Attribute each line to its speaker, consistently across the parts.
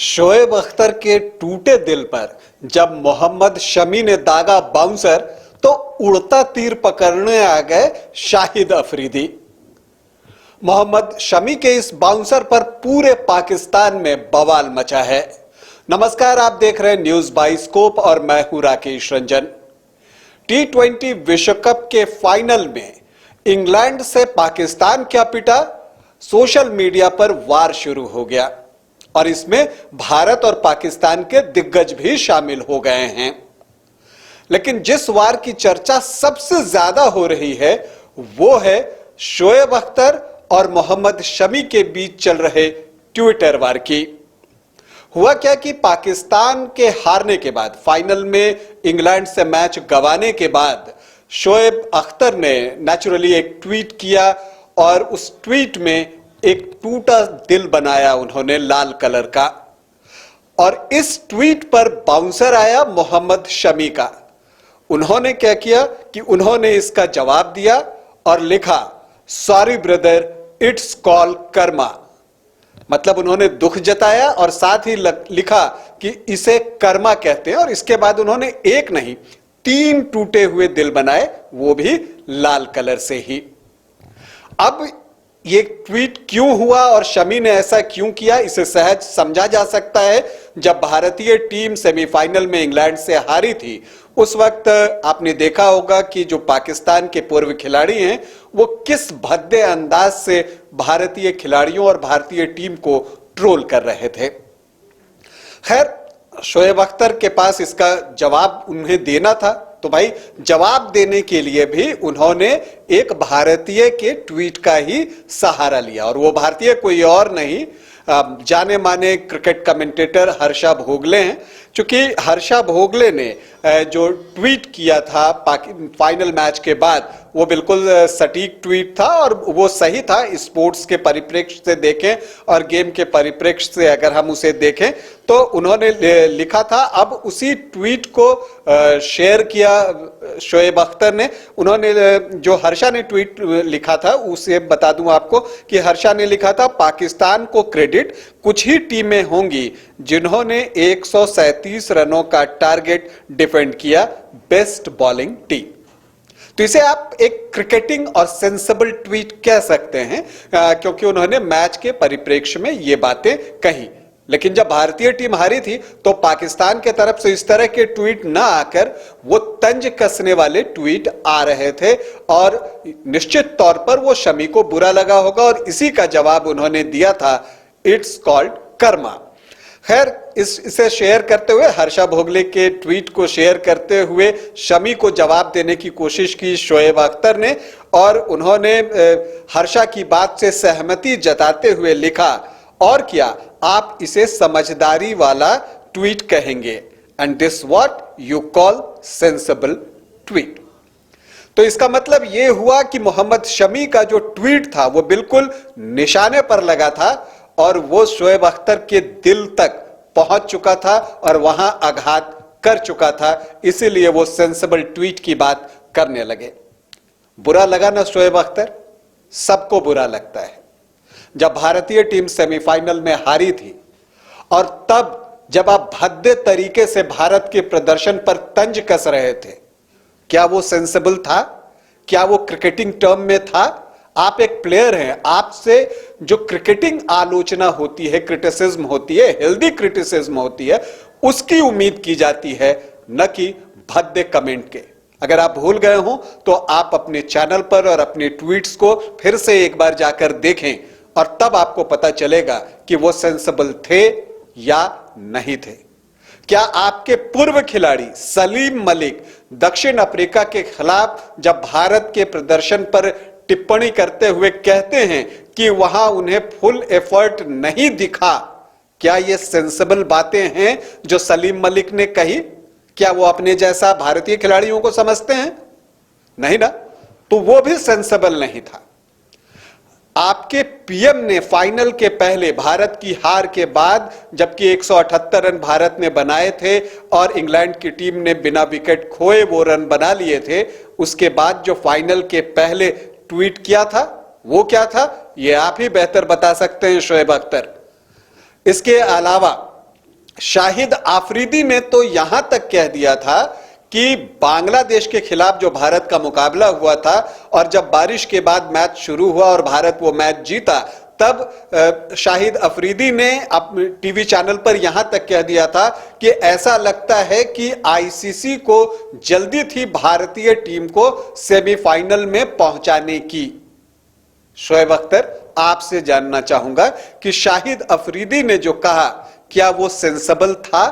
Speaker 1: शोएब अख्तर के टूटे दिल पर जब मोहम्मद शमी ने दागा बाउंसर तो उड़ता तीर पकड़ने आ गए शाहिद अफरीदी। मोहम्मद शमी के इस बाउंसर पर पूरे पाकिस्तान में बवाल मचा है। नमस्कार, आप देख रहे हैं न्यूज बाइस्कोप और मैं हूं राकेश रंजन। T20 विश्व कप के फाइनल में इंग्लैंड से पाकिस्तान क्या पिटा, सोशल मीडिया पर वार शुरू हो गया और इसमें भारत और पाकिस्तान के दिग्गज भी शामिल हो गए हैं। लेकिन जिस वार की चर्चा सबसे ज्यादा हो रही है वो है शोएब अख्तर और मोहम्मद शमी के बीच चल रहे ट्विटर वार की। हुआ क्या कि पाकिस्तान के हारने के बाद, फाइनल में इंग्लैंड से मैच गंवाने के बाद शोएब अख्तर ने नेचुरली एक ट्वीट किया और उस ट्वीट में एक टूटा दिल बनाया उन्होंने लाल कलर का। और इस ट्वीट पर बाउंसर आया मोहम्मद शमी का। उन्होंने क्या किया कि उन्होंने इसका जवाब दिया और लिखा, sorry brother, it's call Karma. मतलब उन्होंने दुख जताया और साथ ही लिखा कि इसे कर्मा कहते हैं। और इसके बाद उन्होंने एक नहीं 3 टूटे हुए दिल बनाए, वो भी लाल कलर से ही। अब ये ट्वीट क्यों हुआ और शमी ने ऐसा क्यों किया, इसे सहज समझा जा सकता है। जब भारतीय टीम सेमीफाइनल में इंग्लैंड से हारी थी उस वक्त आपने देखा होगा कि जो पाकिस्तान के पूर्व खिलाड़ी हैं वो किस भद्दे अंदाज से भारतीय खिलाड़ियों और भारतीय टीम को ट्रोल कर रहे थे। खैर, शोएब अख्तर के पास इसका जवाब उन्हें देना था, तो भाई जवाब देने के लिए भी उन्होंने एक भारतीय के ट्वीट का ही सहारा लिया। और वो भारतीय कोई और नहीं, जाने माने क्रिकेट कमेंटेटर हर्षा भोगले हैं। क्योंकि हर्षा भोगले ने जो ट्वीट किया था फाइनल मैच के बाद, वो बिल्कुल सटीक ट्वीट था और वो सही था। स्पोर्ट्स के परिप्रेक्ष्य से देखें और गेम के परिप्रेक्ष्य से अगर हम उसे देखें तो उन्होंने लिखा था, अब उसी ट्वीट को शेयर किया शोएब अख्तर ने। उन्होंने जो हर्षा ने ट्वीट लिखा था उसे बता दूं आपको कि हर्षा ने लिखा था, पाकिस्तान को क्रेडिट, कुछ ही टीमें होंगी जिन्होंने 137 रनों का टारगेट डिफेंड किया, बेस्ट बॉलिंग टीम। तो इसे आप एक क्रिकेटिंग और सेंसिबल ट्वीट कह सकते हैं, क्योंकि उन्होंने मैच के परिप्रेक्ष्य में ये बातें कही। लेकिन जब भारतीय टीम हारी थी तो पाकिस्तान के तरफ से इस तरह के ट्वीट ना आकर वो तंज कसने वाले ट्वीट आ रहे थे और निश्चित तौर पर वो शमी को बुरा लगा होगा और इसी का जवाब उन्होंने दिया था, इट्स कॉल्ड कर्मा। खैर, इसे शेयर करते हुए, हर्षा भोगले के ट्वीट को शेयर करते हुए शमी को जवाब देने की कोशिश की शोएब अख्तर ने और उन्होंने हर्षा की बात से सहमति जताते हुए लिखा, और क्या आप इसे समझदारी वाला ट्वीट कहेंगे, and this what you call sensible tweet. तो इसका मतलब यह हुआ कि मोहम्मद शमी का जो ट्वीट था वो बिल्कुल निशाने पर लगा था और वो शोएब अख्तर के दिल तक पहुंच चुका था और वहां आघात कर चुका था। इसीलिए वो सेंसिबल ट्वीट की बात करने लगे। बुरा लगा ना शोएब अख्तर? सबको बुरा लगता है। जब भारतीय टीम सेमीफाइनल में हारी थी और तब जब आप भद्दे तरीके से भारत के प्रदर्शन पर तंज कस रहे थे, क्या वो सेंसिबल था? क्या वो क्रिकेटिंग टर्म में था? आप एक प्लेयर हैं, आपसे जो क्रिकेटिंग आलोचना होती है, क्रिटिसिज्म होती है, हेल्दी क्रिटिसिज्म होती है, उसकी उम्मीद की जाती है, न कि भद्दे कमेंट के। अगर आप भूल गए हो तो आप अपने चैनल पर और अपने ट्वीट्स को फिर से एक बार जाकर देखें और तब आपको पता चलेगा कि वो सेंसिबल थे या नहीं थे। क्या आपके पूर्व खिलाड़ी सलीम मलिक दक्षिण अफ्रीका के खिलाफ जब भारत के प्रदर्शन पर टिप्पणी करते हुए कहते हैं कि वहां उन्हें फुल एफर्ट नहीं दिखा, क्या ये सेंसिबल बातें हैं जो सलीम मलिक ने कही? क्या वो अपने जैसा भारतीय खिलाड़ियों को समझते हैं? नहीं ना, तो वो भी सेंसिबल नहीं था। आपके पीएम ने फाइनल के पहले भारत की हार के बाद, जबकि 178 रन भारत ने बनाए थे और इंग्लैंड की टीम ने बिना विकेट खोए वो रन बना लिए थे, उसके बाद जो फाइनल के पहले ट्वीट किया था वो क्या था, ये आप ही बेहतर बता सकते हैं शोएब अख्तर। इसके अलावा शाहिद आफरीदी ने तो यहां तक कह दिया था कि बांग्लादेश के खिलाफ जो भारत का मुकाबला हुआ था और जब बारिश के बाद मैच शुरू हुआ और भारत वो मैच जीता, तब शाहिद अफरीदी ने अपने टीवी चैनल पर यहां तक कह दिया था कि ऐसा लगता है कि आईसीसी को जल्दी थी भारतीय टीम को सेमीफाइनल में पहुंचाने की। शोएब अख्तर, आपसे जानना चाहूंगा कि शाहिद अफरीदी ने जो कहा, क्या वो सेंसेबल था?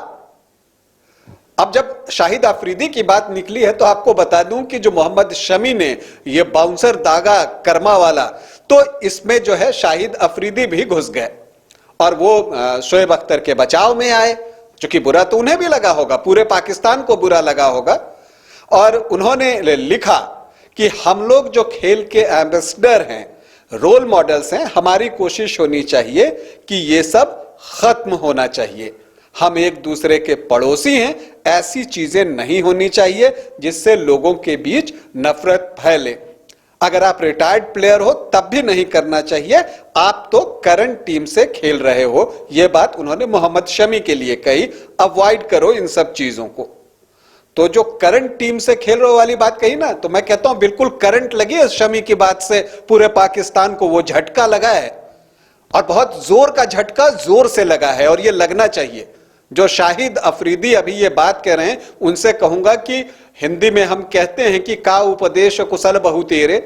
Speaker 1: अब जब शाहिद अफरीदी की बात निकली है तो आपको बता दूं कि जो मोहम्मद शमी ने ये बाउंसर दागा कर्मा वाला, तो इसमें जो है शाहिद अफरीदी भी घुस गए और वो शोएब अख्तर के बचाव में आए, क्योंकि बुरा तो उन्हें भी लगा होगा, पूरे पाकिस्तान को बुरा लगा होगा। और उन्होंने लिखा कि हम लोग जो खेल के एम्बेसडर हैं, रोल मॉडल्स हैं, हमारी कोशिश होनी चाहिए कि ये सब खत्म होना चाहिए। हम एक दूसरे के पड़ोसी हैं, ऐसी चीजें नहीं होनी चाहिए जिससे लोगों के बीच नफरत फैले। अगर आप रिटायर्ड प्लेयर हो तब भी नहीं करना चाहिए, आप तो करंट टीम से खेल रहे हो। यह बात उन्होंने मोहम्मद शमी के लिए कही, अवॉइड करो इन सब चीजों को। तो जो करंट टीम से खेल रहे वाली बात कही ना, तो मैं कहता हूं बिल्कुल करंट लगी है शमी की बात से, पूरे पाकिस्तान को वो झटका लगा है और बहुत जोर का झटका जोर से लगा है और ये लगना चाहिए। जो शाहिद अफरीदी अभी ये बात कह रहे हैं, उनसे कहूंगा कि हिंदी में हम कहते हैं कि का उपदेश कुशल बहु तेरे,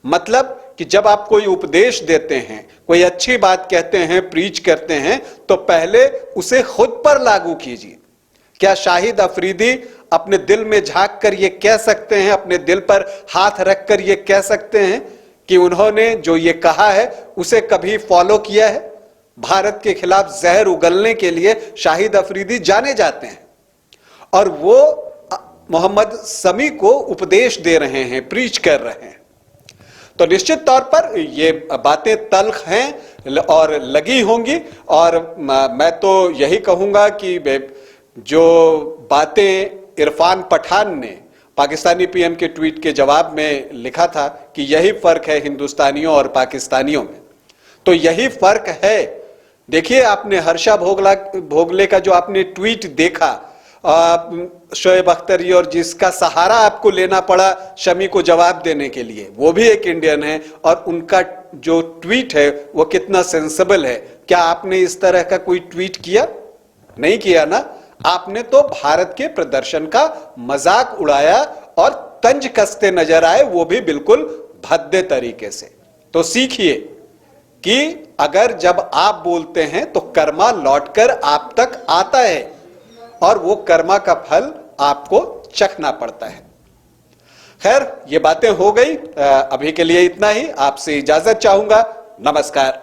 Speaker 1: मतलब कि जब आप कोई उपदेश देते हैं, कोई अच्छी बात कहते हैं, प्रीच करते हैं, तो पहले उसे खुद पर लागू कीजिए। क्या शाहिद अफरीदी अपने दिल में झांक कर ये कह सकते हैं, अपने दिल पर हाथ रखकर ये कह सकते हैं कि उन्होंने जो ये कहा है उसे कभी फॉलो किया है? भारत के खिलाफ जहर उगलने के लिए शाहिद अफरीदी जाने जाते हैं और वो मोहम्मद शमी को उपदेश दे रहे हैं, प्रीच कर रहे हैं। तो निश्चित तौर पर ये बातें तल्ख हैं और लगी होंगी। और मैं तो यही कहूंगा कि जो बातें इरफान पठान ने पाकिस्तानी पीएम के ट्वीट के जवाब में लिखा था कि यही फर्क है हिंदुस्तानियों और पाकिस्तानियों में, तो यही फर्क है। देखिए, आपने हर्षा भोगले का जो आपने ट्वीट देखा शोएब अख्तर जी, और जिसका सहारा आपको लेना पड़ा शमी को जवाब देने के लिए, वो भी एक इंडियन है और उनका जो ट्वीट है वो कितना सेंसेबल है। क्या आपने इस तरह का कोई ट्वीट किया? नहीं किया ना। आपने तो भारत के प्रदर्शन का मजाक उड़ाया और तंज कसते नजर आए, वो भी बिल्कुल भद्दे तरीके से। तो सीखिए कि अगर जब आप बोलते हैं तो कर्मा लौटकर आप तक आता है और वो कर्मा का फल आपको चखना पड़ता है। खैर, ये बातें हो गई, अभी के लिए इतना ही। आपसे इजाजत चाहूंगा। नमस्कार।